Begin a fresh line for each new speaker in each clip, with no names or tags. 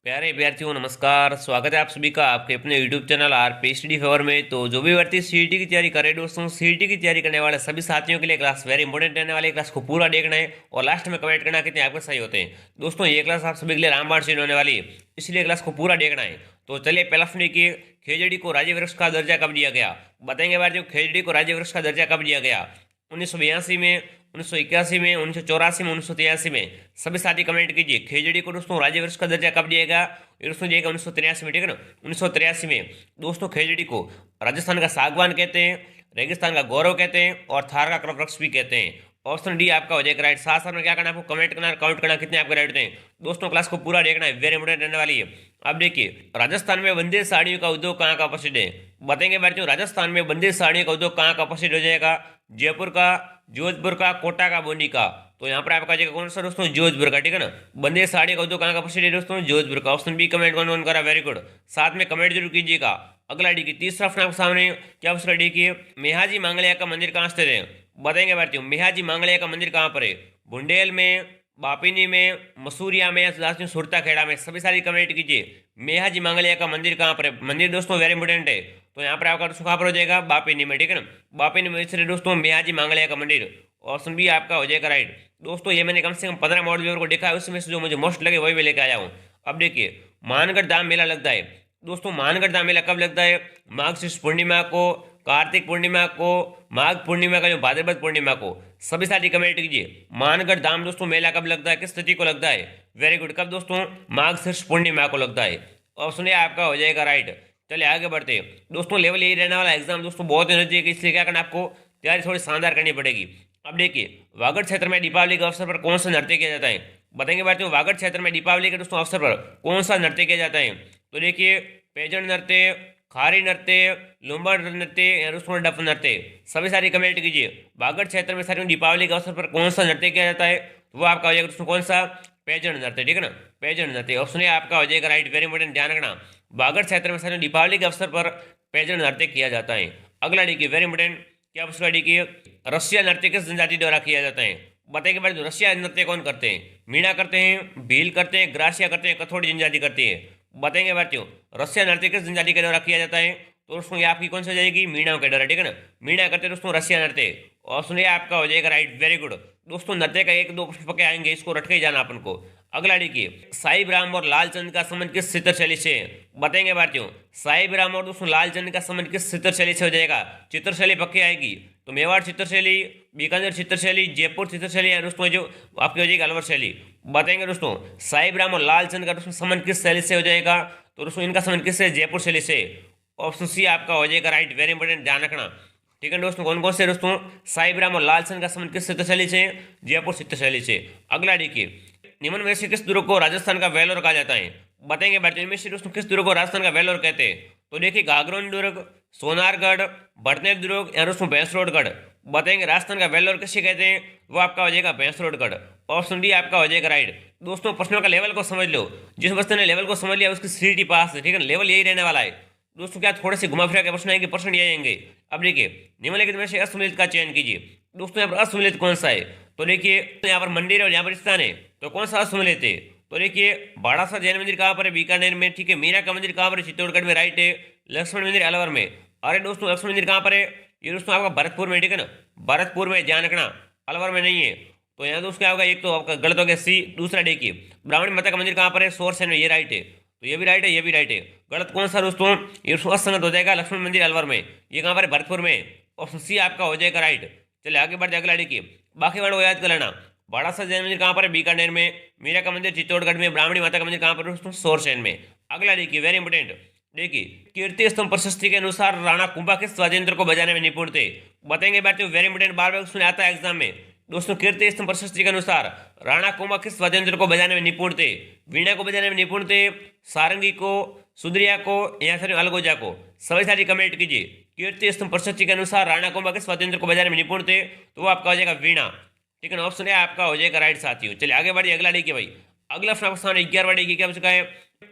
प्यारे विद्यार्थियों नमस्कार। स्वागत है आप सभी का आपके अपने YouTube channel are PhD favour में। तो जो भी व्यक्ति सीईटी की तैयारी करे दोस्तों, सीईटी की तैयारी करने वाले सभी साथियों के लिए क्लास वेरी इंपॉर्टेंट रहने वाली क्लास को पूरा देखना है और लास्ट में कमेंट करना कितने आपके सही होते हैं। दोस्तों ये क्लास आप सभी के लिए रामबाण से होने वाली है, इसलिए क्लास को पूरा देखना है। तो चलिए पहला सुनिए कि खेजड़ी को राज्य वृक्ष का दर्जा कब दिया गया। बताएंगे बार खेजड़ी को राज्य वृक्ष का दर्जा कब दिया गया। 1982 में, 1981 में, 1984 में, 1983 में। सभी साथी कमेंट कीजिए खेजड़ी को दोस्तों राज्य वृक्ष का दर्जा कब दिएगा। ये दोस्तों दिएगा 1983 में, ठीक है ना। 1983 में दोस्तों खेजड़ी को राजस्थान का सागवान कहते हैं, रेगिस्तान का गौरव कहते हैं और थार का कल्पवृक्ष भी कहते हैं। ऑप्शन डी आपका हो जाएगा राइट। साथ साथ में क्या करना है आपको कमेंट करना, काउंट करना कितने आपके राइट हैं। दोस्तों क्लास को पूरा देखना है, वेरी इंपोर्टेंट रहने वाली है। अब देखिए राजस्थान में बंदिज साड़ियों का उद्योग कहाँ का प्रसिद्ध है। बताएंगे भाइयों राजस्थान में बंदिज साड़ियों का उद्योग कहाँ का प्रसिद्ध हो जाएगा। जयपुर का, जोधपुर का, कोटा का, बूंदी का। तो यहाँ पर आपका जाएगा कौन सा दोस्तों, जोधपुर का, ठीक है ना। बंदिज साड़ी का उद्योग कहाँ का प्रसिद्ध है दोस्तों, जोधपुर का। ऑप्शन बी कमेंट वन करा, वेरी गुड। साथ में कमेंट जरूर कीजिएगा। अगला डी की तीसरा प्रश्न आपके सामने क्या उसका डी की मेहाजी मांगलिया का मंदिर कहाँ स्थित है। बताएंगे भारतीयों मेहाजी मांगलिया का मंदिर कहाँ पर है। बुंडेल में, बापिनी में, मसूरिया में या सुरता खेड़ा में। सभी सारी कमेंट कीजिए मेहाजी मांगलिया का मंदिर कहाँ पर है। मंदिर दोस्तों वेरी इंपोर्टेंट है। तो यहाँ पर आपका कहाँ पर हो जाएगा, बापिनी में, ठीक है ना। बापिनी में इसलिए दोस्तों मेहाजी मांगलिया का मंदिर। ऑप्शन बी आपका हो जाएगा राइट। दोस्तों ये मैंने कम से कम 15 मॉडल व्यूअर को देखा है, उसमें से जो मुझे मोस्ट लगे वही मैं लेके आया हूँ। अब देखिए मानगढ़ धाम मेला लगता है दोस्तों। मानगढ़ धाम मेला कब लगता है, माघ शुक्ल पूर्णिमा को, कार्तिक पूर्णिमा को, माघ पूर्णिमा का जो भाद्रपद पूर्णिमा को। सभी साथी कमेंट कीजिए मानगढ़ धाम दोस्तों मेला कब लगता है, किस तिथि को लगता है। वेरी गुड, कब दोस्तों, माघ शुक्ल पूर्णिमा को लगता है। ऑप्शन ए आपका हो जाएगा राइट। चलिए आगे बढ़ते हैं दोस्तों। लेवल यही रहने वाला एग्जाम दोस्तों बहुत ही नजदीक है, इसलिए क्या करना आपको तैयारी थोड़ी शानदार करनी पड़ेगी। अब देखिए वागड़ क्षेत्र में दीपावली के अवसर पर कौन सा नृत्य किया जाता है। बताएंगे भारतीयों वागड़ क्षेत्र में दीपावली के दोस्तों अवसर पर कौन सा नृत्य किया जाता है। तो देखिए पेजन नृत्य, खारी नृत्य, लुम्बर नृत्य या दोस्तों डफ नृत्य। सभी सारी कमेंट कीजिए वागड़ क्षेत्र में सारी दीपावली के अवसर पर कौन सा नृत्य किया जाता है। तो वो आपका हो जाएगा दोस्तों कौन सा, पेजन नृत्य, ठीक है ना। पेजन नृत्य ऑप्शन ए आपका हो जाएगा राइट। वेरी इंपोर्टेंट, ध्यान रखना वागड़ क्षेत्र में सारी दीपावली के अवसर पर पेजन नृत्य किया जाता है। अगला देखिए वेरी इंपोर्टेंट, क्या उसका देखिए रसिया नृत्य किस जनजाति द्वारा किया जाता है। बताइए भाई रसिया नृत्य कौन करते हैं। मीणा करते हैं, भील करते हैं, ग्रासिया करते हैं, कथोड़ी जनजाति करती है। बताएंगे भारतीयों रसिया नृत्य किस जनजाति के द्वारा किया जाता है। तो दोस्तों ये आपकी कौन सी हो जाएगी, मीणा के द्वारा, ठीक है ना। मीणा करते हैं दोस्तों रसिया नृत्य। ऑप्शन ए आपका हो जाएगा राइट, वेरी गुड। दोस्तों नृत्य का एक दो प्रश्न पक्के आएंगे, इसको रट के ही जाना अपन को। अगला देखिए साहिब राम और लालचंद का संबंध किस चित्रशैली से है। बताएंगे भारतीयों साहिब राम और दोस्तों लालचंद का संबंध किस चित्रशैली से हो जाएगा। चित्रशैली पक्की आएगी तो मेवाड़ चित्रशैली, बीकानेर चित्रशैली, जयपुर चित्रशैली या दोस्तों जो आपकी हो जाएगी अलवर शैली। बताएंगे दोस्तों साहिब राम और लालचंद का दोस्तों संबंध किस शैली से हो जाएगा। तो दोस्तों इनका संबंध किससे, जयपुर शैली से। ऑप्शन सी आपका हो जाएगा राइट, वेरी इंपोर्टेंट, ध्यान रखना, ठीक है दोस्तों। कौन कौन से दोस्तों साहिब राम और लालचंद का संबंध किस चित्रशैली से, जयपुर चित्रशैली से। अगला देखिए निम्न में से किस दुर्ग को राजस्थान का वेलोर कहा जाता है। बताएंगे भारतीय इनमें से दोस्तों किस दुर्ग को राजस्थान का वेलोर कहते हैं। तो देखिए घाघरोन दुर्ग, सोनारगढ़, भटनेर दुर्ग या दोस्तों भैंसरोडगढ़। बताएंगे राजस्थान का वेलोर किसे कहते हैं। वो आपका हो जाएगा भैंसरोडगढ़। ऑप्शन डी आपका हो जाएगा राइट। दोस्तों प्रश्नों का लेवल को समझ लो, जिस बच्चे ने लेवल को समझ लिया उसकी सीटी पास है, ठीक है। लेवल यही रहने वाला है दोस्तों। क्या थोड़े से घुमा फिरा के प्रश्न आएंगे, प्रश्न ये आएंगे। अब देखिए निम्नलिखित में से असुमिलित का चयन कीजिए। दोस्तों यहाँ पर असुमिलित कौन सा है। तो देखिए तो यहाँ पर मंदिर और यहाँ पर स्थान है, तो कौन सा असुमिलित है। तो देखिए बाड़ासा जैन मंदिर कहाँ पर है, बीकानेर में, ठीक है। मीना का मंदिर कहाँ पर है, चित्तौड़गढ़ में, राइट है। लक्ष्मण मंदिर अलवर में। अरे दोस्तों लक्ष्मण मंदिर कहाँ पर है, ये दोस्तों आपका भरतपुर में, ठीक है ना। भरतपुर में, ध्यान रखना, अलवर में नहीं है। तो यहाँ दोस्तों क्या होगा, एक तो आपका गलत हो गया सी। दूसरा देखिए ब्राह्मणी माता का मंदिर कहाँ पर है, सोरसेन में, ये राइट है। तो ये भी राइट है, ये भी राइट है। गलत कौन सा दोस्तों, ये असंगत हो जाएगा, लक्ष्मण मंदिर अलवर में, ये कहाँ पर है, भरतपुर में। ऑप्शन सी आपका हो जाएगा राइट। चलिए आगे बढ़ते अगला देखिए, बाकी वर्ड को याद कर लेना। बाड़ासा जैन मंदिर कहाँ पर है, बीकानेर में। मीरा का मंदिर चित्तौड़गढ़ में। ब्राह्मणी माता का मंदिर कहाँ पर है दोस्तों, सोरसेन में। अगला देखिए वेरी इंपोर्टेंट, देखिए कीर्ति स्तंभ प्रशस्ति के अनुसार राणा कुंभा किस वाद्ययंत्र को बजाने में निपुण थे। बताएंगे बात वेरी इंपोर्टेंट, बार बार सुने आता है एग्जाम में दोस्तों। कीर्ति स्तंभ प्रशस्ति के अनुसार राणा कुंभा किस वाद्ययंत्र को बजाने में निपुण थे। वीणा को बजाने में निपुण थे, सारंगी को, सुद्रिया को या फिर अलगोजा को। सभी सारी कमेंट कीजिए कीर्ति स्तंभ प्रशस्ति के अनुसार राणा कुंभा किस वाद्ययंत्र को बजाने में निपुण थे। तो वो आपका हो जाएगा वीणा, ठीक है ना। ऑप्शन है आपका हो जाएगा राइट साथियों। चलिए आगे बढ़िए अगला देखिए भाई, अगला प्रश्न 11वां देखिए क्या पूछा है,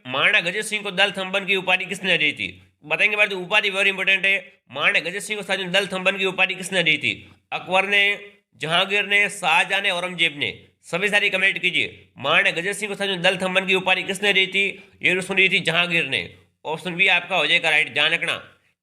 महाराणा गजत सिंह को दल थंबन की उपाधि किसने दी थी। बताएंगे भाई उपाधि वेरी इंपोर्टेंट है। महाराणा गजत सिंह को साथियों दल थंबन की उपाधि किसने दी थी। अकबर ने, जहांगीर ने, शाहजहां ने, औरंगजेब ने। सभी सारी कमेंट कीजिए। महाराणा गजत सिंह को साथियों दल थम्बन की उपाधि किसने दी थी? ये दोस्तों दी थी जहांगीर ने। ऑप्शन बी आपका हो जाएगा राइट, ध्यान रखना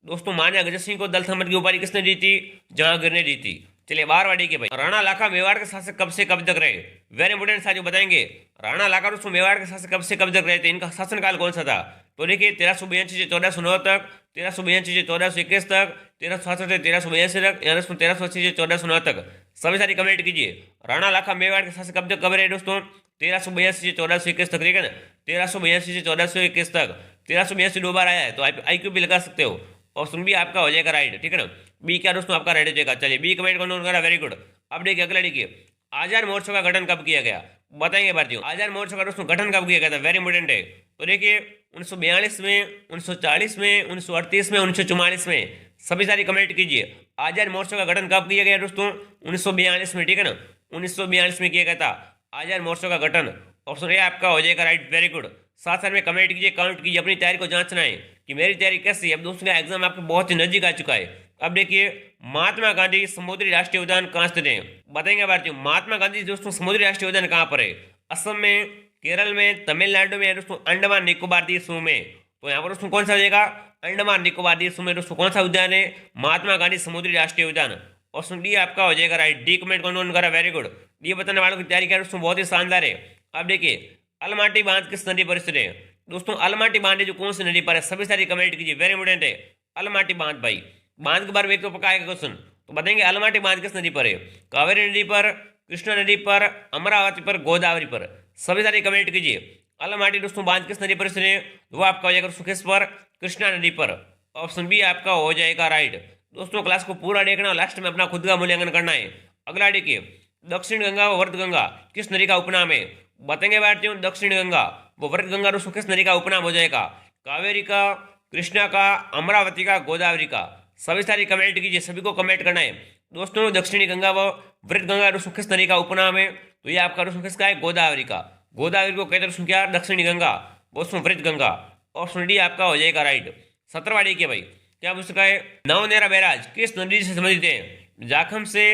दोस्तों। महाराणा गजत सिंह को दल थम्बन की उपाधि किसने दी थी? जहांगीर ने दी थी। चलिए बारवाड़ी के भाई, राणा लाखा मेवाड़ के शासक कब से कब तक रहे? वेरी इंपोर्टेंट साथियों, बताएंगे राणा लाखा दोस्तों मेवाड़ के शासक कब से कब तक रहे थे, इनका शासनकाल कौन सा था? तो देखिए 1382 से 1409 तक, 1382 से 1421 तक, 1367 से 1382 तक, या दोस्तों 1380 से 1409 तक। सभी सारी कमेंट कीजिए। राणा लाखा मेवाड़ के शासक कब तक कब रहे दोस्तों? 1382 से 1421 तक, ठीक है ना? 1382 से 1421 तक। 1382 दो बार आया है तो IQ भी लगा सकते हो। ऑप्शन बी आपका हो जाएगा राइट, ठीक है ना? बी क्या दोस्तों आपका राइट हो जाएगा। चलिए बी कमेंट करा, वेरी गुड। अब देखिए अगला देखिए, आजाद मोर्चा का गठन कब किया गया? बताएंगे भारतीयों, आजाद मोर्चा का दोस्तों गठन कब किया गया था? वेरी इंपोर्टेंट है। तो देखिए 1942 में, 1940 में, 1938 में, 1944 में। सभी सारी कमेंट कीजिए। आजाद मोर्चा का गठन कब किया गया दोस्तों? 1942 में, ठीक है ना? 1942 में किया गया था आजाद मोर्चा का गठन। ऑप्शन ए आपका हो जाएगा राइट, वेरी गुड। साथ साथ में कमेंट कीजिए, काउंट कीजिए, अपनी तैयारी को जांचना है कि मेरी तैयारी कैसी है। अब दोस्तों का एग्जाम आपके बहुत ही नजदीक आ चुका है। अब देखिए महात्मा गांधी समुद्री राष्ट्रीय उद्यान कहाँ स्थित है? बताएंगे भारतीयों, महात्मा गांधी दोस्तों समुद्री राष्ट्रीय उद्यान कहाँ पर है? असम में, केरल में, तमिलनाडु में, दोस्तों अंडमान निकोबार द्वीप समूह में। तो यहाँ पर दोस्तों कौन सा हो जाएगा? अंडमान निकोबार द्वीप समूह में दोस्तों कौन सा उद्यान है? महात्मा गांधी समुद्री राष्ट्रीय उद्यान। ऑप्शन डी आपका हो जाएगा राइट। डी कमेंट कौन करा, वेरी गुड। ये बताने वालों की तैयारी क्या दोस्तों बहुत ही शानदार है। अब देखिए अलमाटी बांध किस नदी पर स्थित है? दोस्तों अलमाटी बांध है जो कौन सी नदी पर है? सभी सारी कमेंट कीजिए, वेरी इंपोर्टेंट है। अलमाटी बांध भाई, बांध के बारे में एक तो पक्का आएगा क्वेश्चन, तो बताएंगे अलमाटी बांध किस नदी पर है? कावेरी नदी पर, कृष्णा नदी पर, अमरावती पर, गोदावरी पर। सभी सारी कमेंट कीजिए। अलमाटी दोस्तों बांध किस नदी पर स्थित है? वो आपका हो जाएगा किस पर? कृष्णा नदी पर। ऑप्शन बी आपका हो जाएगा राइट। दोस्तों क्लास को पूरा देखना और लास्ट में अपना खुद का मूल्यांकन करना है। अगला देखिए, दक्षिण गंगा व वर्त गंगा किस नदी का उपनाम है? बताएंगे भारतीयों, दक्षिण गंगा वो वर्त गंगा दोस्तों किस नदी का उपनाम हो जाएगा? कावेरी का, कृष्णा का, अमरावती का, गोदावरी का। सभी सारी कमेंट कीजिए, सभी को कमेंट करना है दोस्तों। दक्षिणी गंगा व वृत गंगा दोस्तों किस नदी का उपनाम है? तो ये आपका दोस्तों किसका है? गोदावरी का। गोदावरी को कहते हैं दोस्तों क्या? दक्षिणी गंगा, दोस्तों वृत गंगा। ऑप्शन डी आपका हो जाएगा राइट। 17वां के भाई, क्या पूछ रखा है? नवनेरा बैराज किस नदी से संबंधित है? जाखम से,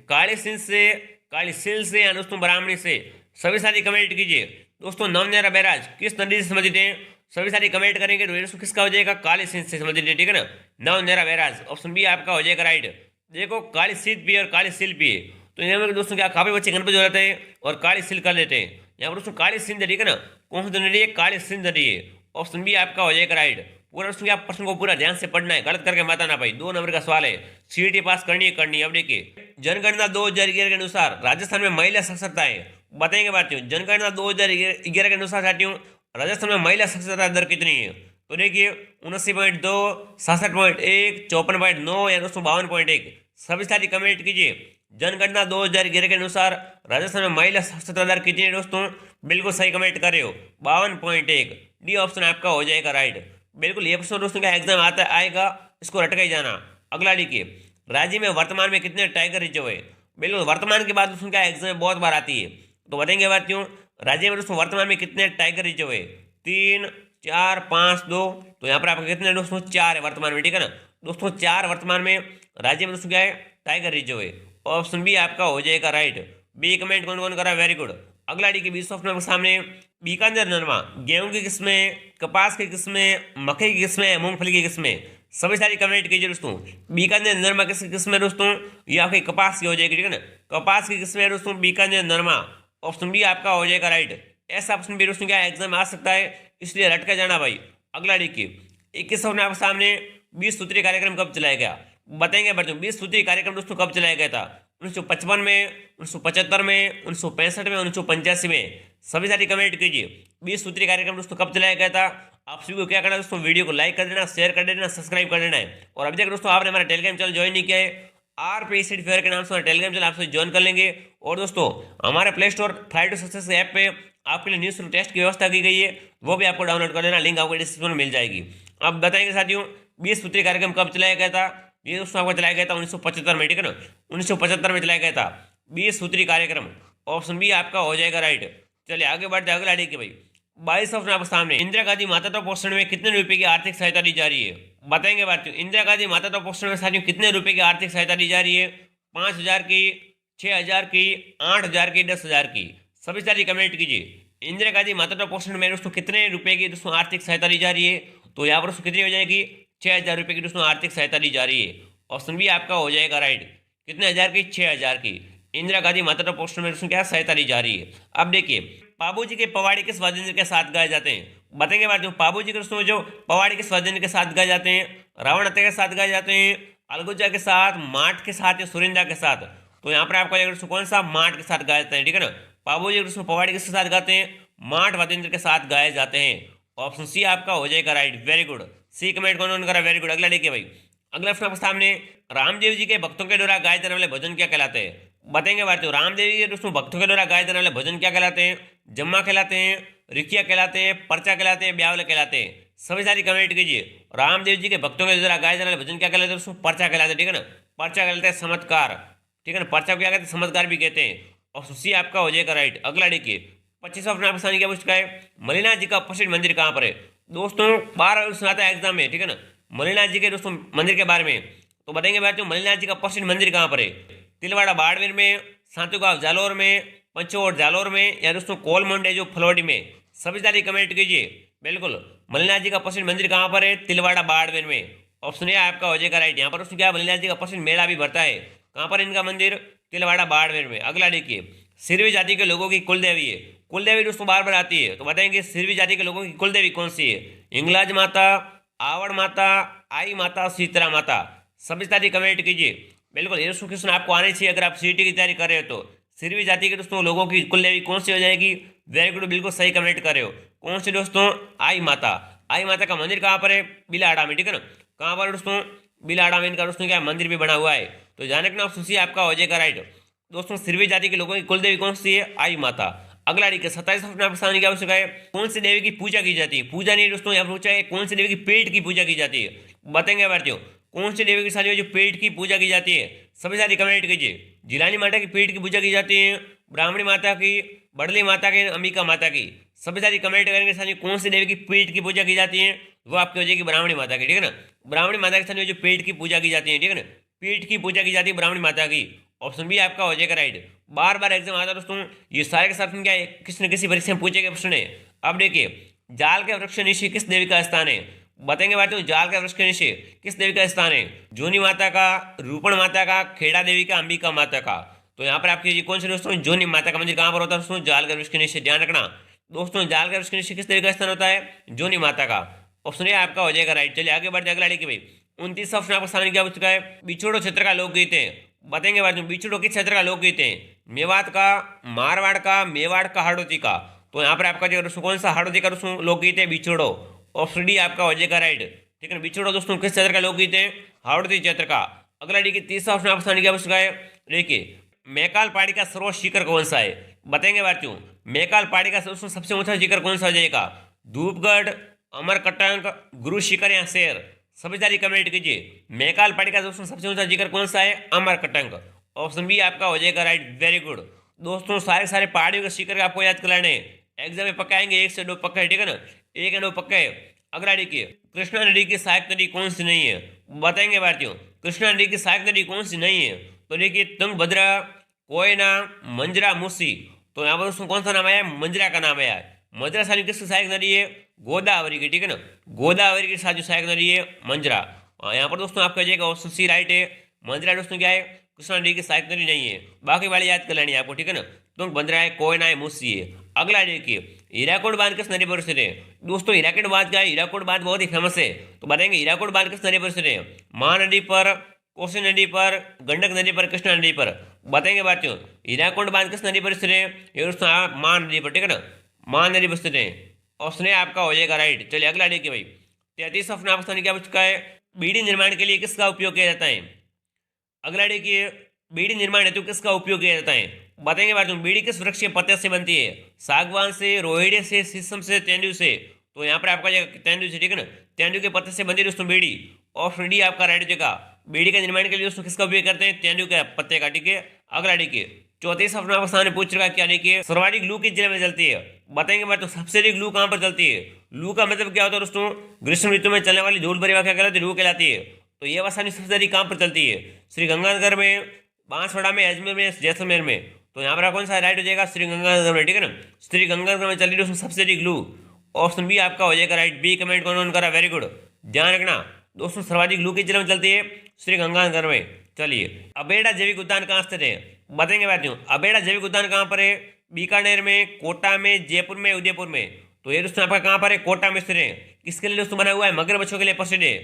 काली सिंध से, काली सिल से, या दोस्तों ब्राह्मणी से। सभी सारी कमेंट कीजिए दोस्तों। नवनेरा बैराज किस नदी से संबंधित है? सभी सारी कमेंट करेंगे तो ये दोस्तों किसका हो जाएगा? काली सिंध से संबंधित है, ठीक है ना? नवनेरा बैराज। ऑप्शन बी आपका हो जाएगा राइट। देखो काली सिंध भी और काली सिल भी है, तो यहाँ पर दोस्तों क्या काफी बच्चे गणपति हो जाते हैं और काली सिल कर लेते हैं। यहाँ पर दोस्तों काली सिंध है, ठीक है ना? कौन सी नदी है? काली सिंध नदी है। ऑप्शन बी आपका हो जाएगा राइट। पूरा दोस्तों क्या प्रश्न को पूरा ध्यान से पढ़ना है, गलत करके मत आना भाई। 2 नंबर का सवाल है, सीईटी पास करनी है। अब देखिए जनगणना 2011 के अनुसार राजस्थान में महिला साक्षरता है। बताएंगे भारतीयों, जनगणना 2011 के अनुसार साथियों राजस्थान में महिला साक्षरता दर कितनी है? तो देखिए 79.2, 66.1, 54.9, या दोस्तों 52.1। सभी सारी कमेंट कीजिए। जनगणना 2011 के अनुसार राजस्थान में महिला साक्षरता दर कितनी है दोस्तों? बिल्कुल सही कमेंट कर रहे हो, 52.1। डी ऑप्शन आपका हो जाएगा राइट। बिल्कुल ये प्रश्न दोस्तों का एग्जाम आएगा, इसको रट के ही जाना। अगला देखिए, राज्य में वर्तमान में कितने टाइगर रिजर्व है? बिल्कुल वर्तमान के बाद दोस्तों का एग्जाम में बहुत बार आती है, तो बताएंगे भारतीयों राज्य में दोस्तों वर्तमान में कितने टाइगर रिजर्व है? 3, 4, 5, 2। तो यहाँ पर आपका कितने दोस्तों? 4 है वर्तमान में, ठीक है ना? दोस्तों 4 वर्तमान में राज्य में दोस्तों क्या है? टाइगर रिजर्व है। ऑप्शन बी आपका हो जाएगा राइट। बी कमेंट कौन करा, वेरी गुड। अगला डी की 20 ऑप्शन के सामने बीकानेर नरमा गेहूं की किस्में, कपास की किस्में, मकई की किस्में, मूंगफली की किस्में। सभी सारी कमेंट कीजिए दोस्तों। बीकानेर नरमा किसकी किस्में दोस्तों? ये आपकी कपास की हो जाएगी, ठीक है ना? कपास की किस्में दोस्तों बीकानेर नरमा। ऑप्शन बी आपका हो जाएगा राइट। ऐसा ऑप्शन भी दोस्तों क्या एग्जाम आ सकता है, इसलिए रट के जाना भाई। अगला देखिए, 21 ऑप्शन आपके सामने 20 सूत्री कार्यक्रम कब चलाया गया? बताएंगे बच्चों 20 सूत्री कार्यक्रम दोस्तों कब चलाया गया था? 1955 में, 1975 में, 1965 में, 1985 में। सभी सारी कमेंट कीजिए। 20 सूत्री कार्यक्रम दोस्तों कब चलाया गया था? आप सभी को क्या करना है दोस्तों? वीडियो को लाइक कर देना, शेयर कर देना, सब्सक्राइब कर देना है। और अभी तक दोस्तों आपने हमारा टेलीग्राम चैनल ज्वाइन नहीं किया है, RPSD फेयर के नाम से टेलीग्राम चैनल आपसे ज्वाइन कर लेंगे। और दोस्तों हमारे play store flight to success app पे आपके लिए न्यूज़ टेस्ट की व्यवस्था की गई है, वो भी आपको डाउनलोड कर लेना, लिंक आपको डिस्क्रिप्शन में मिल जाएगी। अब बताएंगे साथियों 20 सूत्री कार्यक्रम कब चलाया गया था? ये दोस्तों आपको चलाया गया था 1975 में, ठीक है ना? 1975 में चलाया गया था 20 सूत्री कार्यक्रम। ऑप्शन बी आपका हो जाएगा राइट। चलिए आगे बढ़ते अगला देखिए भाई, 22 ऑप्शन आपके सामने इंदिरा गांधी मातृत्व पोषण में कितने रुपए की आर्थिक सहायता दी जा रही है? बताएंगे भारतीयों इंदिरा गांधी मातृत्व पोषण में साथियों कितने रुपए की आर्थिक सहायता दी जा रही है? 5,000 की, 6,000 की, 8,000 की, 10,000 की। सभी सारी कमेंट कीजिए। इंदिरा गांधी मातृत्व पोषण में दोस्तों कितने रुपए की दोस्तों आर्थिक सहायता दी जा रही है? तो यहाँ पर दोस्तों कितनी हो जाएगी? 6,000 रुपये की दोस्तों आर्थिक सहायता दी जा रही है। ऑप्शन बी आपका हो जाएगा राइट। कितने हजार की? 6,000 की। इंदिरा गांधी मातृत्व पोषण में दोस्तों क्या सहायता दी जा रही है। अब देखिए, बाबूजी के पवाड़े किस वाद्ययंत्र के साथ गाए जाते हैं? बताएंगे बात, बाबूजी के दोस्तों जो पवाड़े किस वाद्ययंत्र के साथ गाए जाते हैं? रावण हत्या के साथ गाए जाते हैं, अलगुजा के साथ, माठ के साथ या सुरिंदा के साथ? तो यहाँ पर आपको दोस्तों कौन सा? माठ के साथ गाए जाते हैं, ठीक है ना। बाबूजी दोस्तों पवाड़े किसके साथ गाते हैं? माठ वाद्ययंत्र के साथ गाए जाते हैं। ऑप्शन सी आपका हो जाएगा right. Very good. C comment कौन करा? Very good. अगला देखिए भाई, अगला प्रश्न आपके सामने, रामदेव जी के भक्तों के द्वारा गाए जाने वाले भजन क्या कहलाते हैं? बताएंगे भारतीय, रामदेव जी के दोस्तों भक्तों के द्वारा गाए जाने वाले भजन क्या कहलाते हैं? जम्मा कहलाते हैं, रिकिया कहलाते हैं, पर्चा कहलाते हैं, ब्यावल कहलाते हैं? सभी सारी कमेंट कीजिए। रामदेव जी के भक्तों के द्वारा गाए जाने वाले भजन क्या कहलाते हैं दोस्तों? पर्चा कहलाते हैं, ठीक है ना। पर्चा कहलाते हैं चमत्कार, ठीक है ना। पर्चा को क्या कहते हैं? चमत्कार भी कहते हैं। और सी आपका हो जाएगा राइट। अगला देखिए, 25वां प्रश्न आपके सामने क्या पूछा है? मलिनाथ जी का प्रसिद्ध मंदिर कहाँ पर है? दोस्तों 12 सुनाता है एग्जाम में, ठीक है ना, मलिनाथ जी के दोस्तों मंदिर के बारे में। तो बताएंगे भाई, मलिनाथ जी का प्रसिद्ध मंदिर कहाँ पर है? तिलवाड़ा बाड़मेर में, सातुगांव जालोर में, पंचोड़ जालोर में, या दोस्तों कोलमंडे जो फलोडी में? सभी सारी कमेंट कीजिए। बिल्कुल, मलिनाथ जी का प्रसिद्ध मंदिर कहाँ पर है? तिलवाड़ा बाड़मेर में। ऑप्शन ए आपका हो जाएगा राइट। यहाँ पर दोस्तों क्या, मलिनाथ जी का प्रसिद्ध मेला भी भरता है। कहाँ पर इनका मंदिर? तिलवाड़ा बाड़मेर में। अगला देखिए, सिरवी जाति के लोगों की कुलदेवी है। कुलदेवी दोस्तों बार बार आती है, तो बताएंगे सिरवी जाति के लोगों की कुलदेवी कौन सी है? इंगलाज माता, आवड़ माता, आई माता, शीतला माता? सभी सारी कमेंट कीजिए। बिल्कुल, ये दोस्तों क्वेश्चन आपको आने चाहिए अगर आप सीईटी की तैयारी कर रहे हो तो। सिरवी जाति के दोस्तों लोगों की कुलदेवी कौन सी हो जाएगी? वेरी गुड, बिल्कुल सही कमेंट कर रहे हो। कौन सी दोस्तों? आई माता। आई माता का मंदिर कहाँ पर है? बिलाड़ा में, ठीक है ना। कहाँ पर दोस्तों? बिलाड़ा में इनका दोस्तों क्या मंदिर भी बना हुआ है। तो जाने का ऑप्शन सी आपका हो जाएगा राइट। दोस्तों सिरवी जाति के लोगों की कुलदेवी कौन सी है? आई माता। अगला देखिए, 27वां क्या पूछा है? कौन सी देवी की पूजा की जाती है? पूजा नहीं दोस्तों, यहाँ पूछा है कौन सी देवी की पेट की पूजा की जाती है? बताएंगे भारतीयों, कौन सी देवी की साथ जो पेट की पूजा की जाती है? सभी सारी कमेंट कीजिए। जिलानी माता की पेट की पूजा की जाती है, ब्राह्मणी माता की, बड़ली माता की, अंबिका माता की? सभी सारी कमेंट करेंगे साथ कौन सी देवी की पेट की पूजा की जाती है? वो आपकी हो जाएगी ब्राह्मणी माता की, ठीक है ना। ब्राह्मणी माता के साथ जो पेट की पूजा की जाती है, ठीक है ना, पेट की पूजा की जाती है ब्राह्मणी माता की। ऑप्शन बी आपका हो जाएगा राइट। बार बार एग्जाम आता है दोस्तों, ये सारे के साथ क्या है, किसी न किसी परीक्षा में पूछे गए प्रश्न है। अब देखिए, जाल के वृक्ष नीचे किस देवी का स्थान है? बताएंगे बात, जाल के वृक्ष के नीचे किस देवी का स्थान है? जोनी माता का, रूपण माता का, खेड़ा देवी का, अंबिका माता का? तो यहाँ पर आपकी कौन से दोस्तों? जोनी माता का मंदिर कहाँ पर होता है दोस्तों? जाल के वृक्ष के नीचे। ध्यान रखना दोस्तों, जाल के वृक्ष के नीचे किस देवी का स्थान होता है? जोनी माता का। ऑप्शन ए आपका हो जाएगा राइट। चलिए आगे बढ़ते अगला देखिए भाई, 29वां प्रश्न आपका सामने क्या पूछ चुका है? बिछोड़ो क्षेत्र का लोकगीत है। बताएंगे बात, बिछोड़ो किस क्षेत्र का लोकगीत है? मेवात का, मारवाड़ का, मेवाड़ का, हाड़ौती का? तो यहाँ पर आपका जो कौन सा हाड़ौती का लोकगीत है? बिछोड़ो। ऑप्शन डी आपका हो जाएगा राइट, ठीक है। बिछोड़ो दोस्तों किस क्षेत्र का लोकगीत है? हाड़ौती क्षेत्र का। अगला देखिए, 30वां प्रश्न आपका सामने क्या पूछ चुका है? देखिए, मैकाल पहाड़ी का सर्वोच्च शिखर कौन सा है? बताएंगे बात क्यों, मैकाल पहाड़ी का सबसे ऊंचा शिखर कौन सा हो जाएगा? धूपगढ़, अमरकंटक, गुरु शिखर या शेर? सभी सारी कमेंट कीजिए। मैकाल पहाड़ी का दोस्तों सबसे ऊंचा शिखर कौन सा है? अमरकंटक। ऑप्शन बी आपका हो जाएगा राइट। वेरी गुड दोस्तों, सारे सारे पहाड़ियों के शिखर आपको याद कराने एग्जाम में पक्का आएंगे, 1 से 2 पक्का है, ठीक है ना, 1 या 2 पक्का है। अगला देखिए, कृष्णा नदी की सहायक नदी कौन सी नहीं है? बताएंगे भारतीयों, कृष्णा नदी की सहायक नदी कौन सी नहीं है? तो देखिए, तुंगभद्रा, कोयना, मंजरा, मूसी? तो यहाँ पर दोस्तों कौन सा नाम आया? मंजरा का नाम आया है। मंजरा सानी किसकी सहायक नदी है? गोदावरी की, ठीक है ना, गोदावरी के साथ जो सहायक नदी है मंजरा। यहाँ पर दोस्तों आपका जाएगा ऑप्शन सी राइट है। मंजरा दोस्तों क्या है? कृष्णा नदी की सहायक नदी नहीं है। बाकी वाली याद कर लेनी है आपको, ठीक है ना। तुंगभद्रा है, कोयना है, मूसी है। अगला देखिए, हीराकुड बांध किस नदी पर स्थित है? दोस्तों हीराकुड बांध क्या है? हीराकुड बांध बहुत ही फेमस है, तो बताएंगे हीराकुड बांध किस नदी पर स्थित है? महानदी पर, कोसी नदी पर, गंडक नदी पर, कृष्णा नदी पर? बताएंगे बातियों, हीराकुंड बांध किस नदी पर स्थित है? ये दोस्तों मान नदी पर, ठीक है ना, मान नदी पर स्थित है। ऑप्शन ए आपका हो जाएगा राइट। चलिए अगला देखिए भाई, 33वां प्रश्न आपका क्या पूछ चुका है? बीड़ी निर्माण के लिए किसका उपयोग किया जाता है? अगला देखिए, बीड़ी निर्माण हेतु किसका उपयोग किया जाता है? बताएंगे बातियों, बीड़ी किस वृक्ष के पत्ते से बनती है? सागवान से, रोहिड़े से, शीशम से, तेंदू से? तो यहाँ पर आपका तेंदू से, ठीक है ना, तेंदू के पत्ते से बनती है दोस्तों बीड़ी। ऑप्शन डी आपका राइट जगह। बीड़ी के निर्माण के लिए दोस्तों किसका उपयोग करते हैं? तेंदू के पत्ते का, ठीक है। अगला देखिए, 34वां प्रश्न आपके सामने पूछ रखा है, क्या देखिए, सर्वाधिक लू किस जिले में चलती है? बताएंगे बात, तो सबसे अधिक लू कहां पर चलती है? लू का मतलब क्या होता है दोस्तों? ग्रीष्म ऋतु में चलने वाली धूल भरी हवा क्या कहलाती है? लू कहलाती है। तो ये आसानी सबसे अधिक कहां पर चलती है? श्री गंगानगर में, बांसवाड़ा में, अजमेर में, जैसलमेर में? तो यहाँ पर कौन सा राइट हो जाएगा, श्री गंगाधर, ठीक है ना, श्री गंगाधर में चल रही है सब्सिडी ग्लू। ऑप्शन बी आपका हो जाएगा राइट। बी कमेंट कौन करा, वेरी गुड। ध्यान रखना दोस्तों, सर्वाधिक ग्लू किस जिले में चलती है, श्री गंगाधर में। चलिए, अबेड़ा जैविक उद्यान कहाँ स्थित है, बताएंगे बात हूँ। अबेड़ा जैविक उद्यान कहाँ पर है, बीकानेर में, कोटा में, जयपुर में, उदयपुर में। तो ये दोस्तों आपका कहाँ पर है, कोटा में स्थित है। किसके लिए दोस्तों बना हुआ है, मगरमच्छों के लिए प्रसिद्ध है।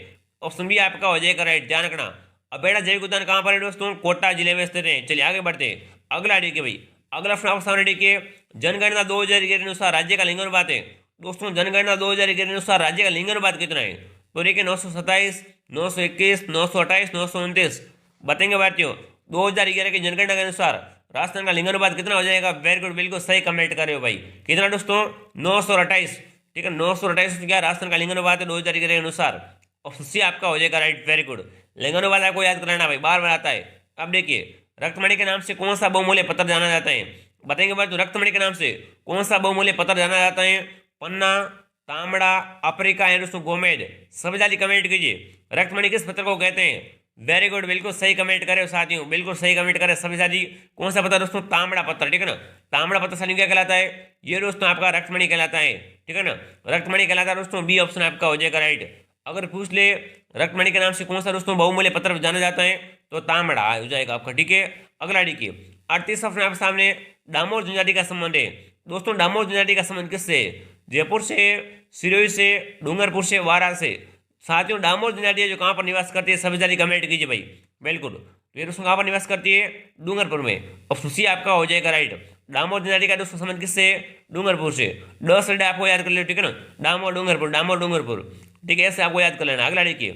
ऑप्शन बी आपका हो जाएगा राइट। ध्यान रखना, अबेड़ा जैविक उद्यान कहाँ पर है दोस्तों, कोटा जिले में स्थित है। चलिए आगे बढ़ते हैं, अगला देखिए भाई, अगला प्रश्न आपके सामने देखिए, जनगणना 2000 के अनुसार राज्य का लिंगानुपात है। दोस्तों जनगणना 2000 के अनुसार राज्य का लिंगानुपात कितना है, तो देखिए 927, 921, 928, 929। बताएंगे भारतीयों, 2011 की जनगणना के अनुसार राजस्थान का लिंगानुपात कितना हो जाएगा। वेरी गुड, बिल्कुल सही कमेंट कर रहे हो भाई। कितना दोस्तों, 928, ठीक है, 928 क्या राजस्थान का लिंगानुपात है 2011 के अनुसार। ऑप्शन सी आपका हो जाएगा राइट, वेरी गुड। लिंगानुपात आपको याद कराना भाई, बार बार आता है। अब देखिए, रक्तमणि के नाम से कौन सा बहुमूल्य पत्थर जाना जाता है, बताएंगे भाई। तो रक्तमणि के नाम से कौन सा बहुमूल्य पत्थर जाना जाता है, पन्ना, तांबड़ा, अफ्रीका या दोस्तों गोमेद। सभी जल्दी कमेंट कीजिए, रक्तमणि किस पत्थर को कहते हैं। वेरी गुड, बिल्कुल सही कमेंट करे साथियों, बिल्कुल सही कमेंट करे सभी साथी। कौन सा पत्थर दोस्तों, तांबड़ा पत्थर, ठीक है ना। तांबड़ा पत्थर साथियों क्या कहलाता है, ये दोस्तों आपका रक्तमणि कहलाता है, ठीक है ना, रक्तमणि कहलाता है दोस्तों। बी ऑप्शन आपका हो जाएगा राइट। अगर पूछ ले रक्तमणि के नाम से कौन सा दोस्तों बहुमूल्य पत्थर जाना जाता है, तो तांबड़ा हो जाएगा आपका, ठीक है। अगला देखिए, 38 ऑप्शन आपके सामने, डामोर जनजाति का संबंध है। दोस्तों डामोर जनजाति का संबंध किससे, जयपुर से, सिरोही से, डूंगरपुर से, वारा से। साथियों डामोर जनजाति जो कहाँ पर निवास करती है, सभी जाति कमेंट कीजिए भाई, बिल्कुल। तो ये दोस्तों कहाँ पर निवास करती है, डूंगरपुर में। ऑप्शन सी आपका हो जाएगा राइट। डामोर जनजाति का दोस्तों संबंध किससे, डूंगरपुर से। दस से आपको याद कर लो, ठीक है ना, डामोर डूंगरपुर, डामोर डूंगरपुर, ठीक है, ऐसे आपको याद कर लेना। अगला देखिए,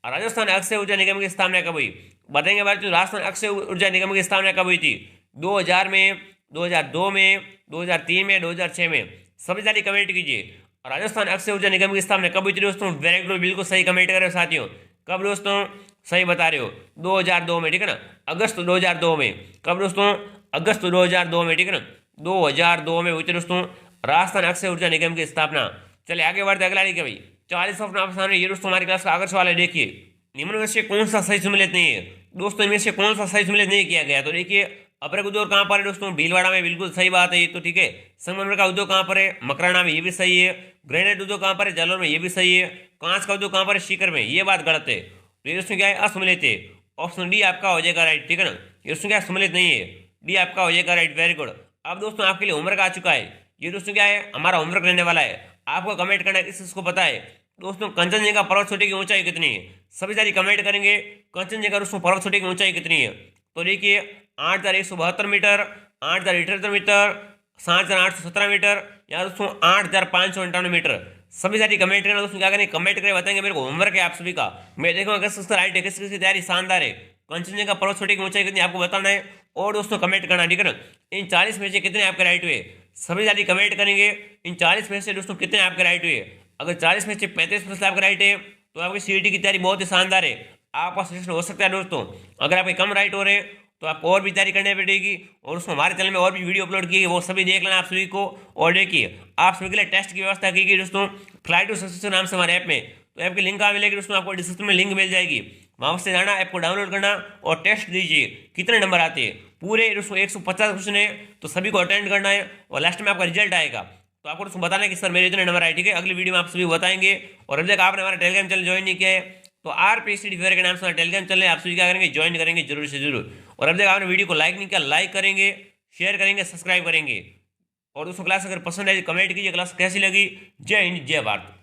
राजस्थान अक्षय ऊर्जा निगम की स्थापना कब हुई, बताएंगे भाई। तो राजस्थान अक्षय ऊर्जा निगम की स्थापना कब हुई थी, 2000 में, 2002 में, 2003 में, 2006 में। सभी जाति कमेंट कीजिए, राजस्थान अक्षय ऊर्जा निगम की स्थापना कब हुई थी दोस्तों। वेरी गुड, बिल्कुल सही कमेंट कर रहे हो साथियों। कब दोस्तों, सही बता रहे हो, 2002 में, ठीक है ना, अगस्त 2002 में। कब दोस्तों, अगस्त 2002 में, ठीक है ना, 2002 में हुई थी दोस्तों राजस्थान अक्षय ऊर्जा निगम की स्थापना। चलिए आगे बढ़ते, अगला देखिए भाई, 40 ऑप्शन आपके सामने। ये दोस्तों हमारी क्लास का अगर सवाल है, देखिए, निम्न में से कौन सा सही सम्मिलित नहीं है दोस्तों, इनमें से कौन सा सही सम्मिलित नहीं किया गया। तो देखिए, अपर उद्योग कहाँ पर है दोस्तों, भीलवाड़ा में, बिल्कुल सही बात है ये तो, ठीक है। संगमरमर का उद्योग कहाँ पर है, मकराना में, ये भी सही है। ग्रेनाइट उद्योग कहाँ पर है, जालौर में, ये भी सही है। कांच का उद्योग कहाँ पर है, सीकर में, ये बात गलत है। तो ये दोस्तों क्या है, असम्मिलित है। ऑप्शन डी आपका हो जाएगा राइट, ठीक है ना, ये दोस्तों क्या सम्मिलित नहीं है, डी आपका हो जाएगा राइट, वेरी गुड। अब दोस्तों आपके लिए होमवर्क आ चुका है, ये दोस्तों क्या है, हमारा होमवर्क रहने वाला है। आपको कमेंट करना है, किस चीज को पता है दोस्तों, कंचनजंगा पर्वत चोटी की ऊंचाई कितनी है। सभी सारी कमेंट करेंगे, कंचनजंगा दोस्तों पर्वत चोटी की ऊंचाई कितनी है। तो देखिए, 8172 मीटर, 8078 मीटर, 7817 मीटर, या दोस्तों 8558 मीटर। सभी सारी कमेंट करना दोस्तों, क्या करें, कमेंट करके बताएंगे मेरे को, होमवर्क है आप सभी का। मैं देखूंगा किस किसका राइट है, किस किसकी तैयारी शानदार है। कंचनजंगा पर्वत चोटी की ऊंचाई कितनी आपको बताना है, और दोस्तों कमेंट करना, ठीक है ना। इन 40 में से कितने आपके राइट हुए, सभी सारी कमेंट करेंगे। इन 40 में से दोस्तों कितने आपके राइट हुए। अगर 40 में से 35% आपका राइट है, तो आपकी सीईटी की तैयारी बहुत ही शानदार है, आपका सिलेक्शन हो सकता है दोस्तों। अगर आपके कम राइट हो रहे हैं, तो आपको और भी तैयारी करनी पड़ेगी। और उसमें हमारे चैनल में और भी वीडियो अपलोड की है, वो सभी देख लेना आप सभी को। और देखिए, आप सभी के लिए टेस्ट की व्यवस्था की गई दोस्तों, फ्लाइट टू सक्सेस नाम से हमारे ऐप में। तो ऐप की लिंक कहाँ मिलेगी दोस्तों, आपको डिस्क्रिप्शन में लिंक मिल जाएगी, वहाँ से जाना, ऐप को डाउनलोड करना और टेस्ट दीजिए। कितने नंबर आते हैं, पूरे दोस्तों 150 क्वेश्चन है, तो सभी को अटेंड करना है, और लास्ट में आपका रिजल्ट आएगा। तो आपको दोस्तों बताना है कि सर मेरे इतने नंबर आए, ठीक है। अगली वीडियो में आप सभी बताएंगे। और अभी तक आपने हमारा टेलीग्राम चैनल ज्वाइन नहीं किया है, तो RPSD फेयर के नाम से टेलीग्राम चैनल है, आप सभी क्या करेंगे, ज्वाइन करेंगे जरूर से जरूर। और अभी तक आपने वीडियो को लाइक नहीं किया, लाइक करेंगे, शेयर करेंगे, सब्सक्राइब करेंगे। और दोस्तों क्लास अगर पसंद है कमेंट कीजिए, क्लास कैसी लगी। जय हिंद, जय भारत।